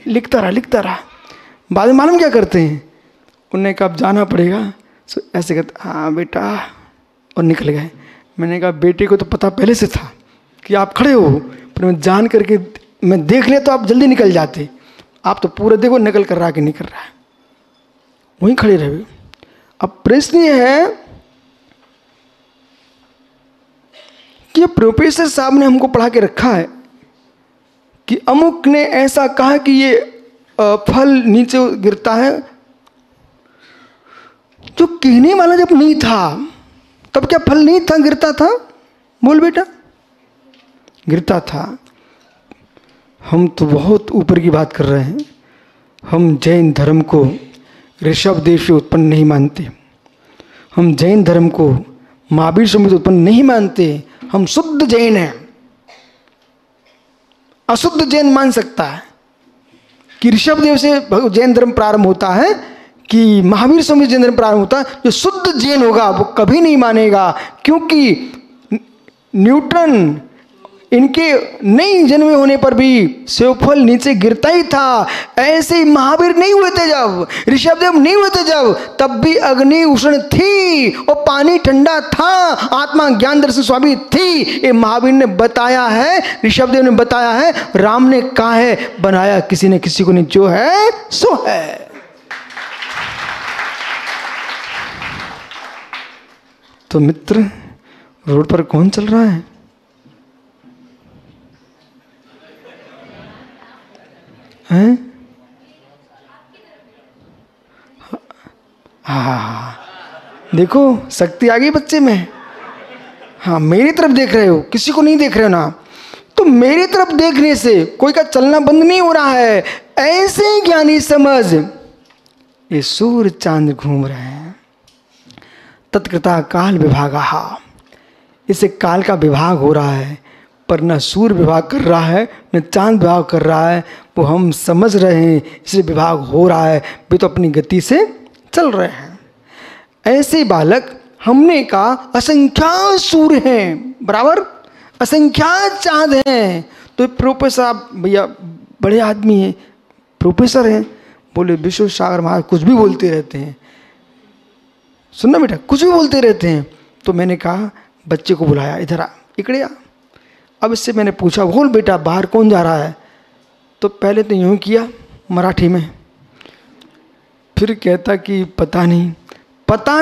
लिखता रहा। बाद में मालूम क्या करते हैं, उन्होंने कहा अब जाना पड़ेगा, सो ऐसे कहते हाँ बेटा, और निकल गए। मैंने कहा बेटे को तो पता पहले से था कि आप खड़े हो, पर मैं जान करके मैं देख लिया तो आप जल्दी निकल जाते। आप तो पूरा देखो नकल कर रहा है कि नहीं कर रहा है, वहीं खड़े रहे। अब प्रश्न ये है कि प्रोफेसर साहब ने हमको पढ़ा के रखा है कि अमुक ने ऐसा कहा कि ये फल नीचे गिरता है, जो कहने वाला जब नहीं था तब क्या फल नहीं था, गिरता था? बोल बेटा, गिरता था। हम तो बहुत ऊपर की बात कर रहे हैं। हम जैन धर्म को ऋषभ देव से उत्पन्न नहीं मानते, हम जैन धर्म को महावीर से उत्पन्न नहीं मानते। हम शुद्ध जैन हैं। अशुद्ध जैन मान सकता है कि ऋषभ देव से जैन धर्म प्रारंभ होता है कि महावीर स्वामी जैन धर्म प्रारंभ होता है। जो शुद्ध जैन होगा वो कभी नहीं मानेगा, क्योंकि न्यूटन इनके नहीं जन्मे होने पर भी सेवफल नीचे गिरता ही था। ऐसे ही महावीर नहीं हुए थे जब, ऋषभ देव नहीं हुए थे जब, तब भी अग्नि उष्ण थी और पानी ठंडा था, आत्मा ज्ञान दर्शन स्वामी थी। ये महावीर ने बताया है, ऋषभ देव ने बताया है, राम ने कहा है, बनाया किसी ने किसी को नहीं, जो है सो है। तो मित्र, रोड पर कौन चल रहा है? हैं? हाँ, देखो शक्ति आ गई बच्चे में। हाँ, मेरी तरफ देख रहे हो, किसी को नहीं देख रहे हो ना, तो मेरी तरफ देखने से कोई का चलना बंद नहीं हो रहा है। ऐसे ज्ञानी समझ, ये सूर्य चांद घूम रहे हैं। तत्कृता काल विभागा, इसे काल का विभाग हो रहा है, पर न सूर्य विभाग कर रहा है न चांद विभाग कर रहा है। वो हम समझ रहे हैं इसलिए विभाग हो रहा है, वे तो अपनी गति से चल रहे हैं। ऐसे बालक हमने कहा असंख्यात सूर्य हैं, बराबर असंख्यात चांद हैं। तो प्रोफेसर साहब भैया बड़े आदमी हैं, प्रोफेसर हैं, बोले विश्व सागर महाराज कुछ भी बोलते रहते हैं। सुनना बेटा, कुछ भी बोलते रहते हैं। तो मैंने कहा बच्चे को बुलाया, इधर आ, इकड़े आ। अब इससे मैंने पूछा, बोल बेटा बाहर कौन जा रहा है? तो पहले तो यूँ किया मराठी में, फिर कहता कि पता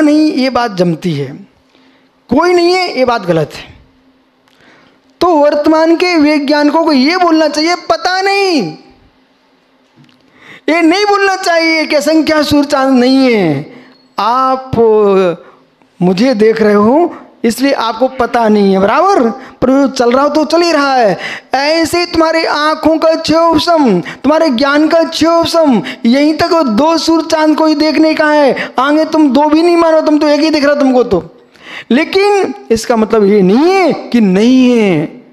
नहीं ये बात जमती है, कोई नहीं है ये बात गलत है। तो वर्तमान के वैज्ञानिकों को ये बोलना चाहिए पता नहीं, ये नहीं बोलना चाहिए कि असंख्या सूर्य चांद नहीं है। आप मुझे देख रहे हो इसलिए आपको पता नहीं है, बराबर, पर चल रहा हो तो चल ही रहा है। ऐसे तुम्हारी आंखों का क्षोभसम, तुम्हारे ज्ञान का क्षोभसम यहीं तक दो सूर्य चांद को ही देखने का है। आगे तुम दो भी नहीं मानो, तुम तो एक ही दिख रहा तुमको तो। लेकिन इसका मतलब ये नहीं है कि नहीं है।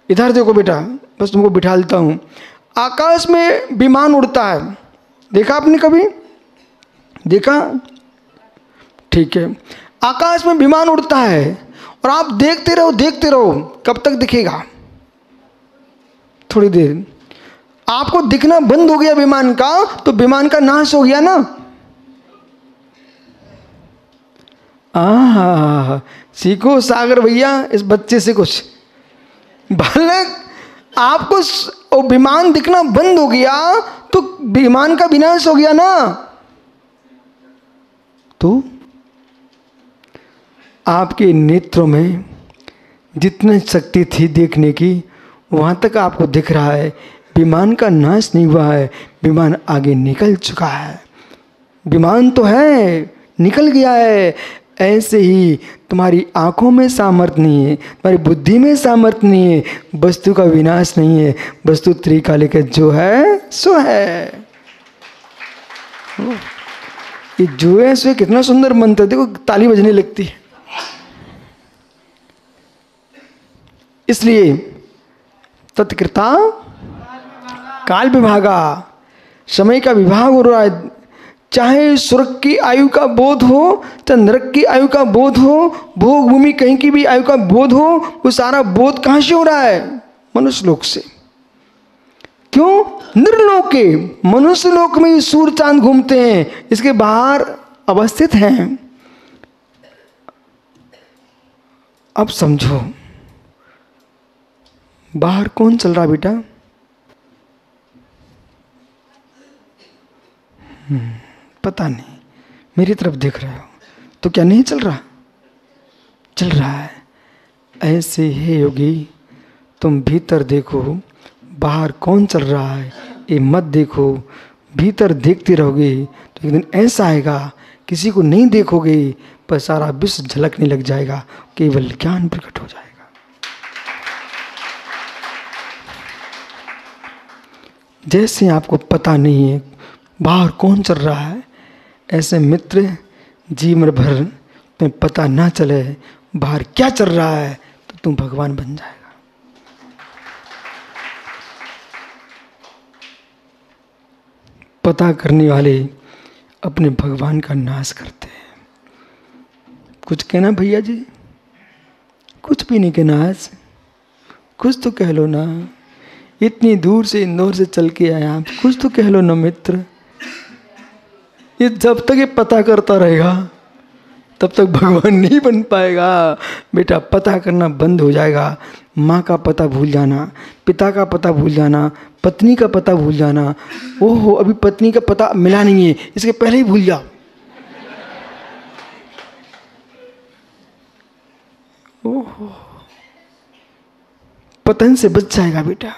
इधर देखो बेटा, बस तुमको बिठा देता हूँ। आकाश में विमान उड़ता है, देखा आपने कभी? देखा? ठीक है, आकाश में विमान उड़ता है और आप देखते रहो, कब तक दिखेगा? थोड़ी देर। आपको दिखना बंद हो गया विमान का, तो विमान का नाश हो गया ना। सीखो सागर भैया इस बच्चे से कुछ। बालक, आपको विमान दिखना बंद हो गया तो विमान का विनाश हो गया ना। तो आपके नेत्रों में जितनी शक्ति थी देखने की, वहाँ तक आपको दिख रहा है। विमान का नाश नहीं हुआ है, विमान आगे निकल चुका है। विमान तो है, निकल गया है। ऐसे ही तुम्हारी आँखों में सामर्थ्य नहीं है, तुम्हारी बुद्धि में सामर्थ्य नहीं है, वस्तु का विनाश नहीं है, वस्तु त्रिकालिक जो है सो है। ये जो है सो कितना सुंदर मंत्र, देखो ताली बजने लगती है। इसलिए तत्कृता काल विभागा, समय का विभाग हो रहा है। चाहे स्वर्ग की आयु का बोध हो, चाहे नरक की आयु का बोध हो, भोग भूमि कहीं की भी आयु का बोध हो, वो सारा बोध कहाँ से हो रहा है? मनुष्य लोक से। क्यों? निर्लोके, मनुष्य लोक में ही सूर्य चांद घूमते हैं, इसके बाहर अवस्थित हैं। अब समझो बाहर कौन चल रहा बेटा? पता नहीं, मेरी तरफ देख रहे हो तो क्या नहीं चल रहा? चल रहा है। ऐसे ही योगी, तुम भीतर देखो बाहर कौन चल रहा है, ये मत देखो। भीतर देखते रहोगे तो एक दिन ऐसा आएगा किसी को नहीं देखोगे पर सारा विश्व झलकने लग जाएगा, केवल ज्ञान प्रकट हो जाएगा। जैसे आपको पता नहीं है बाहर कौन चल रहा है, ऐसे मित्र जीवन भर तुम्हें पता ना चले बाहर क्या चल रहा है तो तुम भगवान बन जाएगा। पता करने वाले अपने भगवान का नाश करते हैं। कुछ कहना भैया जी? कुछ भी नहीं कहना। आज कुछ तो कह लो ना, इतनी दूर से इंदौर से चल के आया आप, कुछ तो कह लो ना मित्र। ये जब तक ये पता करता रहेगा तब तक भगवान नहीं बन पाएगा। बेटा पता करना बंद हो जाएगा। माँ का पता भूल जाना, पिता का पता भूल जाना, पत्नी का पता भूल जाना। ओहो अभी पत्नी का पता मिला नहीं है, इसके पहले ही भूल जाओ। ओहो पतन से बच जाएगा बेटा।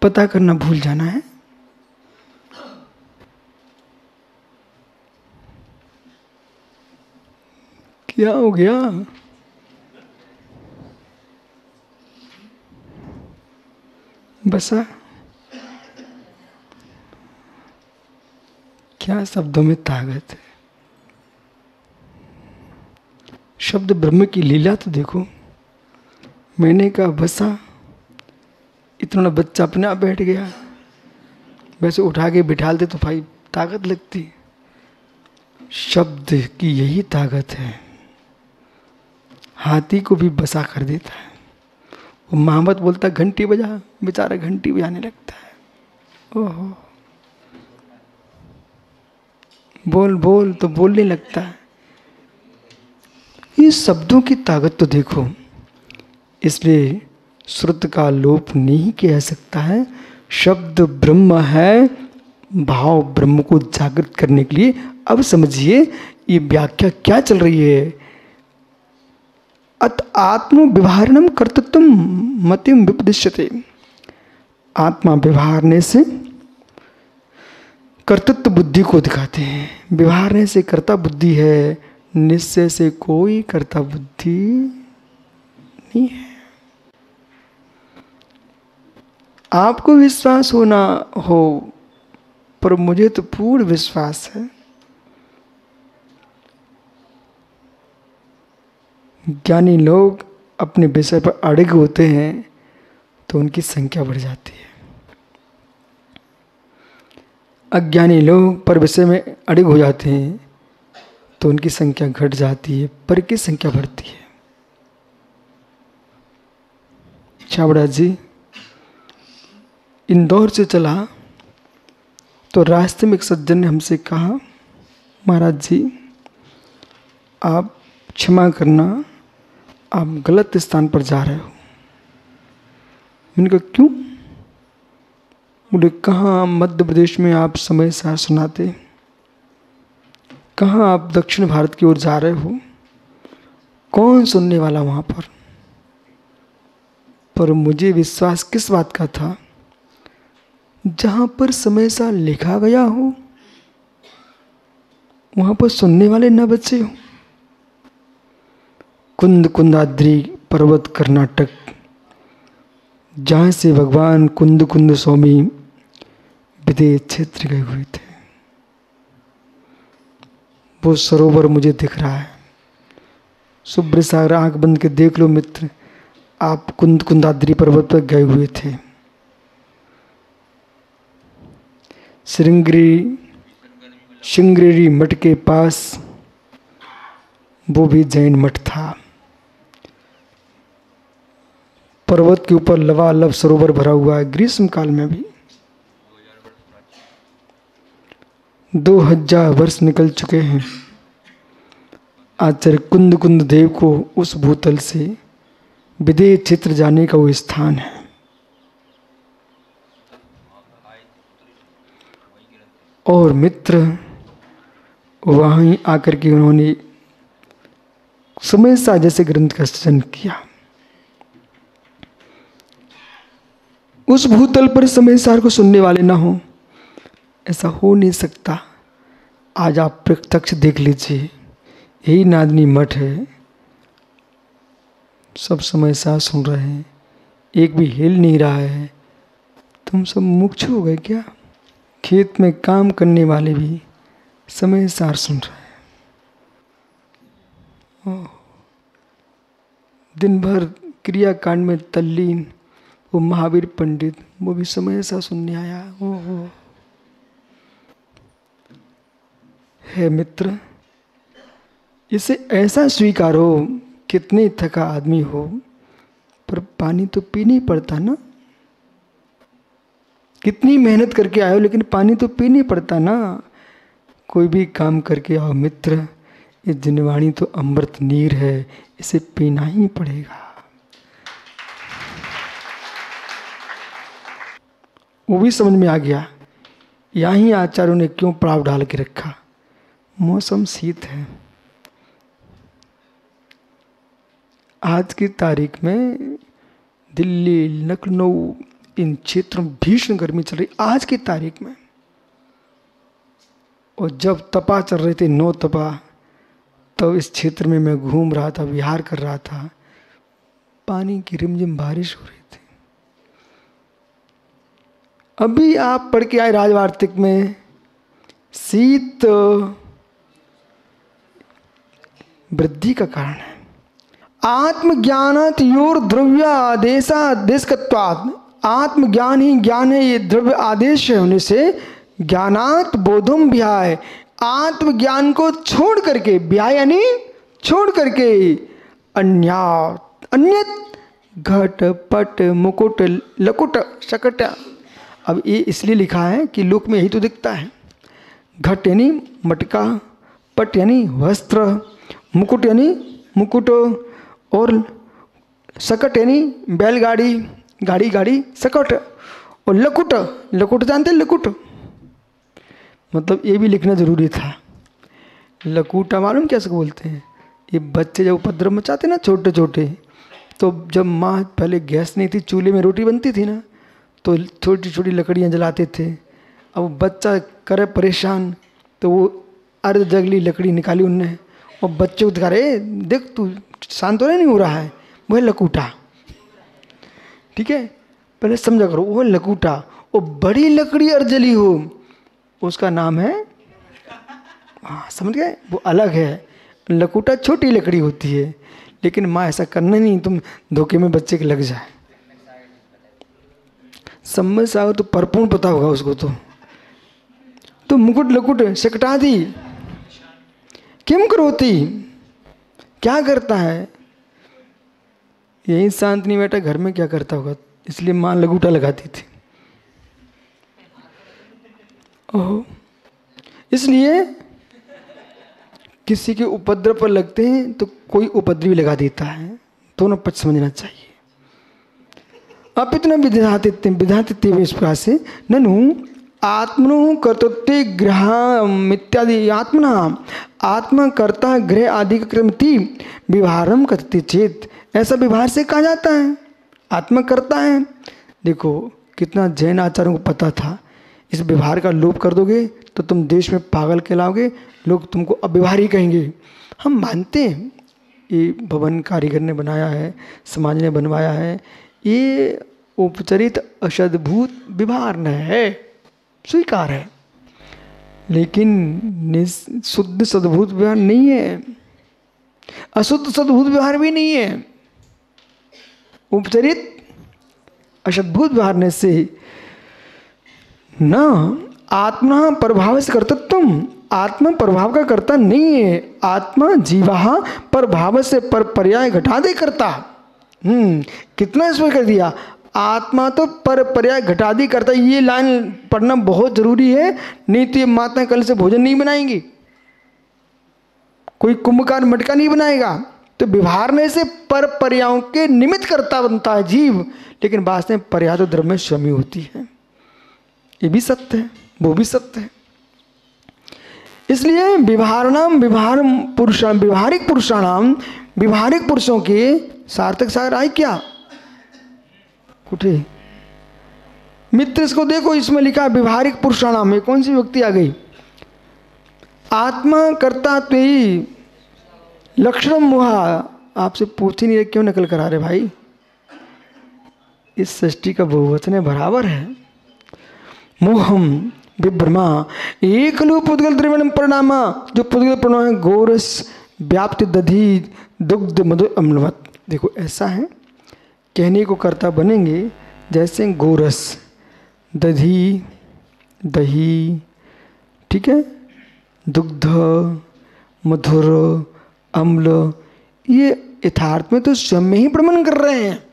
पता करना भूल जाना है। क्या हो गया? बसा? क्या शब्दों में ताकत है। शब्द ब्रह्म की लीला तो देखो। मैंने कहा बसा, इतना बच्चा अपने आप बैठ गया। वैसे उठा के बिठाल दे तो भाई ताकत लगती। शब्द की यही ताकत है, हाथी को भी बसा कर देता है। वो मोहम्मद बोलता घंटी बजा, बेचारा घंटी बजाने लगता है। ओहो बोल बोल तो बोलने लगता है। ये शब्दों की ताकत तो देखो। इसलिए श्रुत का लोप नहीं किया सकता है। शब्द ब्रह्म है, भाव ब्रह्म को जागृत करने के लिए। अब समझिए ये व्याख्या क्या चल रही है। अत आत्म व्यवहारणम कर्तृत्व मतिम विपदिश्यते। आत्मा व्यवहारने से कर्तृत्व बुद्धि को दिखाते हैं। व्यवहारने से कर्ता बुद्धि है, निश्चय से कोई कर्ता बुद्धि नहीं है। आपको विश्वास होना हो, पर मुझे तो पूर्ण विश्वास है। ज्ञानी लोग अपने विषय पर अड़िग होते हैं तो उनकी संख्या बढ़ जाती है। अज्ञानी लोग पर विषय में अड़िग हो जाते हैं तो उनकी संख्या घट जाती है, पर की संख्या बढ़ती है। छाबड़ा जी इंदौर से चला तो रास्ते में एक सज्जन ने हमसे कहा, महाराज जी आप क्षमा करना, आप गलत स्थान पर जा रहे हो। मैंने कहा क्यों? बोले कहाँ मध्य प्रदेश में आप समय शासन आते, कहाँ आप दक्षिण भारत की ओर जा रहे हो, कौन सुनने वाला वहाँ पर मुझे विश्वास किस बात का था? जहाँ पर समय सा लिखा गया हो वहाँ पर सुनने वाले न बचे हो। कुंद कुंदाद्री पर्वत कर्नाटक, जहाँ से भगवान कुंद कुंद स्वामी विदेश क्षेत्र गए हुए थे, वो सरोवर मुझे दिख रहा है। शुभ्र सागर आंख बंद के देख लो मित्र, आप कुंद कुंदाद्री पर्वत पर गए हुए थे। श्रृंगेरी मठ के पास वो भी जैन मठ था। पर्वत के ऊपर लबालब सरोवर भरा हुआ है। ग्रीष्म काल में भी 2000 वर्ष निकल चुके हैं। आचार्य कुंद कुंद देव को उस भूतल से विदेह क्षेत्र जाने का वो स्थान है। और मित्र वहीं आकर के उन्होंने समयसा जैसे ग्रंथ का सृजन किया। उस भूतल पर समयसार को सुनने वाले ना हो, ऐसा हो नहीं सकता। आज आप प्रत्यक्ष देख लीजिए, यही नादनी मठ है, सब समयसार सुन रहे हैं, एक भी हिल नहीं रहा है। तुम सब मुक्ष हो गए क्या? खेत में काम करने वाले भी समयसार सुन रहे हैं। दिन भर क्रियाकांड में तल्लीन वो महावीर पंडित, वो भी समयसार सुनने आया। ओहो है मित्र, इसे ऐसा स्वीकारो, कितने थका आदमी हो पर पानी तो पीना ही पड़ता ना। कितनी मेहनत करके आए हो लेकिन पानी तो पीना ही पड़ता ना। कोई भी काम करके आओ मित्र, ये जिनवाणी तो अमृत नीर है, इसे पीना ही पड़ेगा। वो भी समझ में आ गया। यहाँ ही आचार्यों ने क्यों पड़ाव डाल के रखा। मौसम शीत है। आज की तारीख में दिल्ली, लखनऊ, इन क्षेत्रों में भीषण गर्मी चल रही आज की तारीख में। और जब तपा चल रहे थे, 9 तपा, तो इस क्षेत्र में मैं घूम रहा था, विहार कर रहा था। पानी की रिमझिम बारिश हो रही थी। अभी आप पढ़ के आए राजवार्तिक में, शीत वृद्धि का कारण है। आत्मज्ञानात् योर द्रव्य आदेशकत्वात्, आत्मज्ञान ही ज्ञान है, ये द्रव्य आदेश होने से ज्ञानात् बोधम व्याय, आत्मज्ञान को छोड़ करके, व्याय यानी छोड़ करके, अन्यत घट पट मुकुट लकुट शकट। अब ये इसलिए लिखा है कि लोक में यही तो दिखता है। घट यानी मटका, पट यानी वस्त्र, मुकुट यानी मुकुट, और सकट यानी बैलगाड़ी, गाड़ी गाड़ी सकट, और लकुट, लकुट जानते हैं लकुट, मतलब ये भी लिखना जरूरी था। लकूटा मालूम कैसे बोलते हैं? ये बच्चे जब उपद्रव मचाते ना छोटे छोटे, तो जब माँ पहले गैस नहीं थी, चूल्हे में रोटी बनती थी ना, तो छोटी छोटी लकड़ियाँ जलाते थे। अब बच्चा करे परेशान, तो वो अर्ध जगली लकड़ी निकाली उनने, और बच्चे को दिखा रहे, देख तू शांत तो नहीं हो रहा है, वो है लकूटा। ठीक है, पहले समझा करो, वो है लकूटा। वो बड़ी लकड़ी अर्ध जली हो, उसका नाम है, हाँ समझ गए, वो अलग है। लकूटा छोटी लकड़ी होती है, लेकिन माँ ऐसा करना नहीं, तुम धोखे में बच्चे के लग जाए। समझ से आओ तो परपूर्ण पता होगा उसको। तो मुकुट लकुट शकटा दी किम करोती, क्या करता है? यही शांत नहीं बैठा, घर में क्या करता होगा, इसलिए माँ लगूटा लगाती थी। ओह, इसलिए किसी के उपद्रव पर लगते हैं तो कोई उपद्रवी लगा देता है। दोनों पक्ष समझना चाहिए। अब इतना विधाते इस प्रकार से ननु आत्मनो कर्तृत्व ग्रह इत्यादि आत्मना आत्मा कर्ता ग्रह आदि क्रमति व्यवहारम करते चेत, ऐसा व्यवहार से कहा जाता है आत्मा करता है। देखो कितना जैन आचार्यों को पता था, इस व्यवहार का लोप कर दोगे तो तुम देश में पागल कहलाओगे, लोग तुमको अव्यवहारी कहेंगे। हम मानते हैं ये भवन कारीगर ने बनाया है, समाज ने बनवाया है, ये उपचरित अशद्भूत व्यवहार न है, स्वीकार है, लेकिन शुद्ध सद्भूत व्यवहार नहीं है, अशुद्ध सद्भूत व्यवहार भी नहीं है। उपचरित अशद्भूत व्यवहार से न आत्मा प्रभाव से कर्तृत्व, आत्मा प्रभाव का कर्ता नहीं है। आत्मा जीवा प्रभाव से पर पर्याय घटा दे करता, कितना स्पष्ट कर दिया। आत्मा तो पर पर्याय घटादी करता है। ये लाइन पढ़ना बहुत जरूरी है, नहीं तो ये माताएं कल से भोजन नहीं बनाएंगी, कोई कुंभकार मटका नहीं बनाएगा। तो व्यवहारने से पर पर्यायों के निमित्त करता बनता है जीव, लेकिन वास्तव में पर्याय तो द्रव्य में स्वमी होती है। ये भी सत्य है, वो भी सत्य है। इसलिए व्यवहाराणाम व्यवहार पुरुषा व्यवहारिक पुरुषाणाम, व्यवहारिक पुरुषों के सार्थक सागर आए क्या कुठे मित्र, इसको देखो, इसमें लिखा है व्यवहारिक पुरुषाणाम में कौन सी व्यक्ति आ गई? आत्मा कर्ता त्वयि लक्षणम मोहा। आपसे पूछ ही नहीं रहे क्यों नकल करा रहे भाई, इस सृष्टि का बहुवचन है, बराबर है। मोहम विभ्रमा एक लो पुद्गल द्रविणम परिणामा, जो पुद्गल परिणाम है गोरस व्याप्त दधी दुग्ध मधु अम्लवत। देखो ऐसा है, कहने को कर्ता बनेंगे जैसे गोरस, दधी दही, ठीक है, दुग्ध मधुर अम्ल, ये यथार्थ में तो स्वयं में ही प्रमाण कर रहे हैं।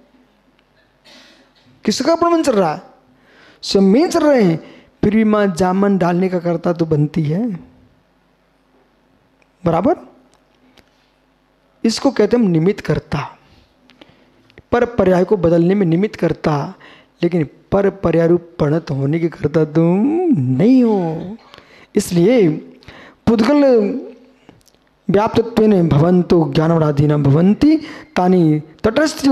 किसका प्रमाण चल रहा है? स्वयं में ही चल रहे हैं। फिर भी मां जामन डालने का कर्ता तो बनती है, बराबर। इसको कहते हैं निमित्त कर्ता, पर पर्याय को बदलने में निमित्त कर्ता, लेकिन पर पर्याय रूप परिणत होने के कर्ता तुम नहीं हो। इसलिए पुद्गल व्याप्तत्वेन भवन्तो ज्ञानवराधीना भवन्ति तानि तटस्थ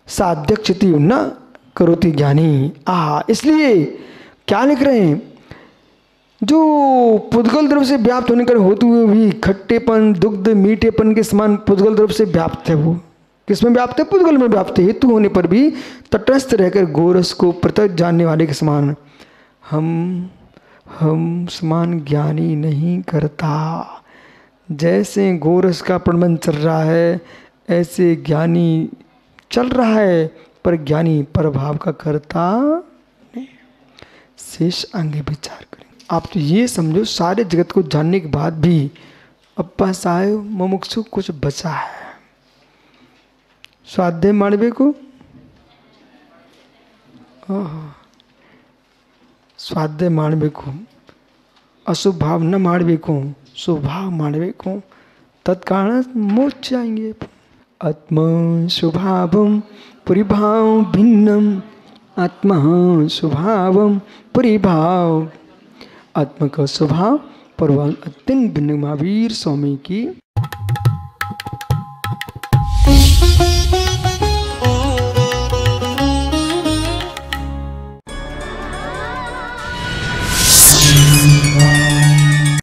साध्यक्षति न करोति ज्ञानी। इसलिए क्या लिख रहे हैं? जो पुद्गल द्रव्य से व्याप्त होने कर होते हुए भी खट्टेपन दुग्ध मीठेपन के समान पुद्गल द्रव्य से व्याप्त है, वो किसमें व्याप्त है? पुद्गल में व्याप्त है। हेतु होने पर भी तटस्थ रहकर गोरस को पृथक जानने वाले के समान हम समान ज्ञानी नहीं करता। जैसे गोरस का प्रबंध चल रहा है ऐसे ज्ञानी चल रहा है, पर ज्ञानी प्रभाव का करता नहीं। शेष आगे विचार करें। आप तो ये समझो सारे जगत को जानने के बाद भी अप्पासाय मुमुक्षु कुछ बचा है। स्वाध्याय ಮಾಡಬೇಕು, स्वाध्याय ಮಾಡಬೇಕು, अशुभ भाव न ಮಾಡಬೇಕು, शुभ भाव ಮಾಡಬೇಕು, तत्कारण मोक्ष जाएंगे। आत्मा स्वभावम परिभाव भिन्नम, आत्मा स्वभावम परिभाव, आत्मा का स्वभाव परिभाव अत्यंत भिन्न। महावीर स्वामी की